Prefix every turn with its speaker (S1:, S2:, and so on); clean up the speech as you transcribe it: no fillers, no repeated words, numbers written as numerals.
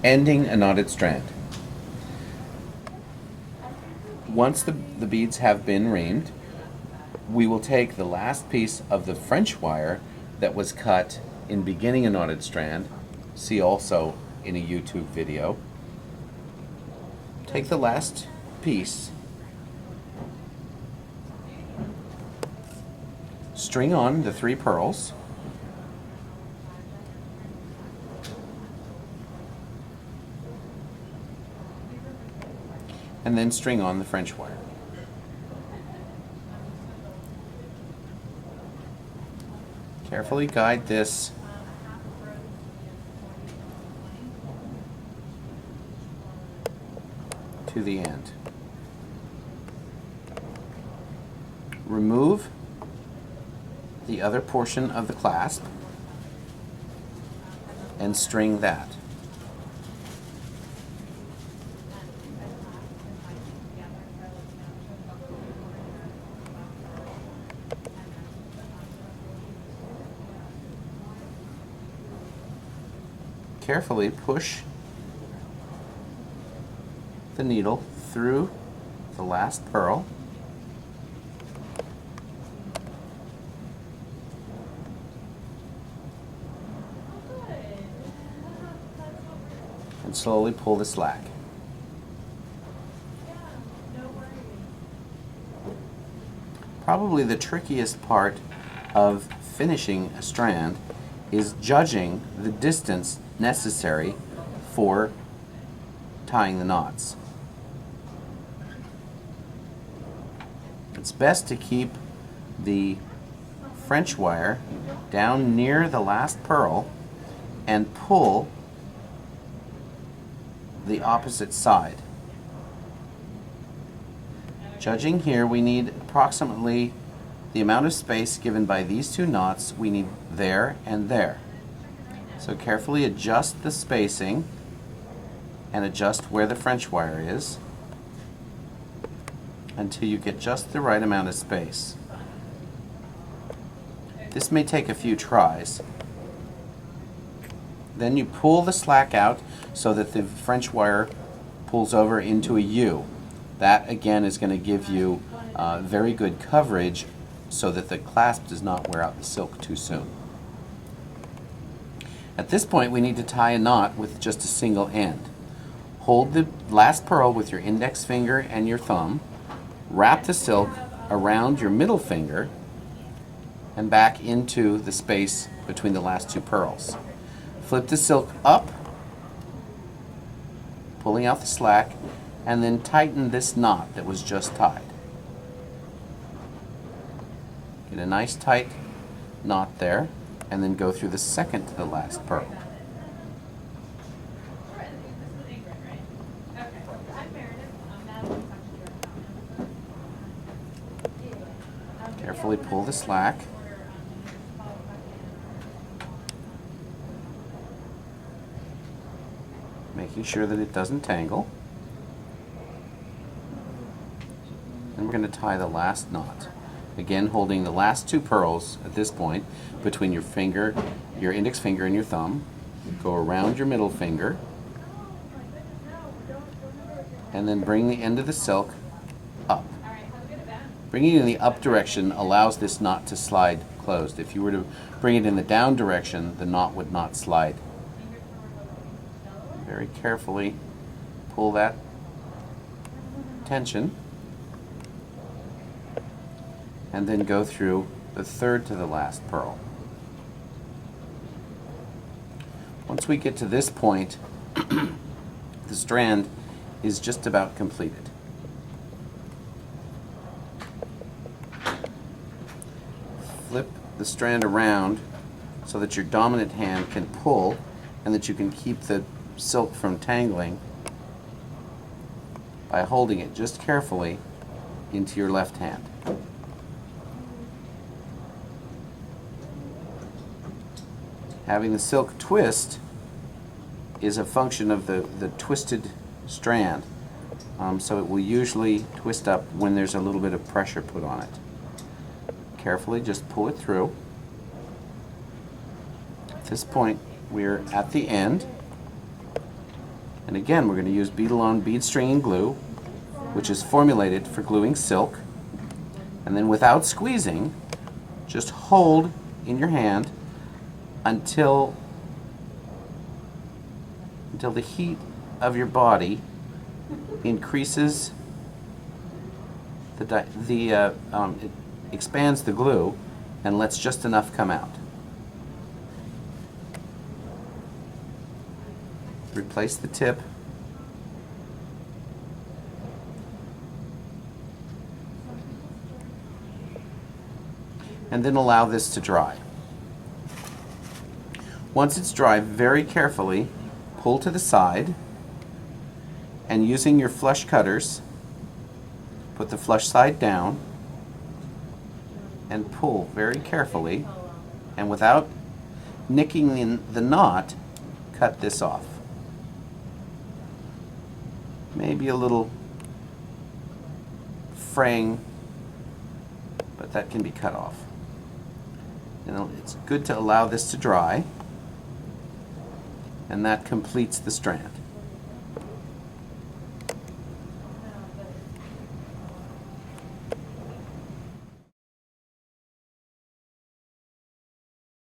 S1: ending a knotted strand. Once the beads have been reamed, we will take the last piece of the French wire that was cut in beginning a knotted strand, see also in a YouTube video. Take the last piece, string on the 3 pearls, and then string on the French wire. Carefully guide this to the end. Remove the other portion of the clasp and string that. Carefully push the needle through the last pearl and slowly pull the slack. Probably the trickiest part of finishing a strand is judging the distance necessary for tying the knots. It's best to keep the French wire down near the last pearl and pull the opposite side. Judging here, we need approximately the amount of space given by these 2 knots we need there and there. So carefully adjust the spacing and adjust where the French wire is until you get just the right amount of space. This may take a few tries. Then you pull the slack out so that the French wire pulls over into a U. That again is going to give you very good coverage so that the clasp does not wear out the silk too soon. At this point we need to tie a knot with just a single end. Hold the last pearl with your index finger and your thumb, wrap the silk around your middle finger and back into the space between the last 2 pearls. Flip the silk up, pulling out the slack, and then tighten this knot that was just tied. Get a nice tight knot there, and then go through the second to the last pearl. Carefully pull the slack. Making sure that it doesn't tangle. And we're going to tie the last knot. Again, holding the last 2 pearls at this point between your finger, your index finger and your thumb. Go around your middle finger and then bring the end of the silk up. Bringing it in the up direction allows this knot to slide closed. If you were to bring it in the down direction, the knot would not slide. Very carefully pull that tension and then go through the third to the last pearl. Once we get to this point, the strand is just about completed. Flip the strand around so that your dominant hand can pull and that you can keep the silk from tangling by holding it just carefully into your left hand. Having the silk twist is a function of the twisted strand, so it will usually twist up when there's a little bit of pressure put on it. Carefully just pull it through. At this point we're at the end. And again, we're going to use Beadalon bead stringing glue, which is formulated for gluing silk. And then without squeezing, just hold in your hand until the heat of your body increases it expands the glue and lets just enough come out. Replace the tip. And then allow this to dry. Once it's dry, very carefully pull to the side, and using your flush cutters, put the flush side down and pull very carefully, and without nicking in the knot, cut this off. Maybe a little fraying, but that can be cut off. And it's good to allow this to dry, and that completes the strand.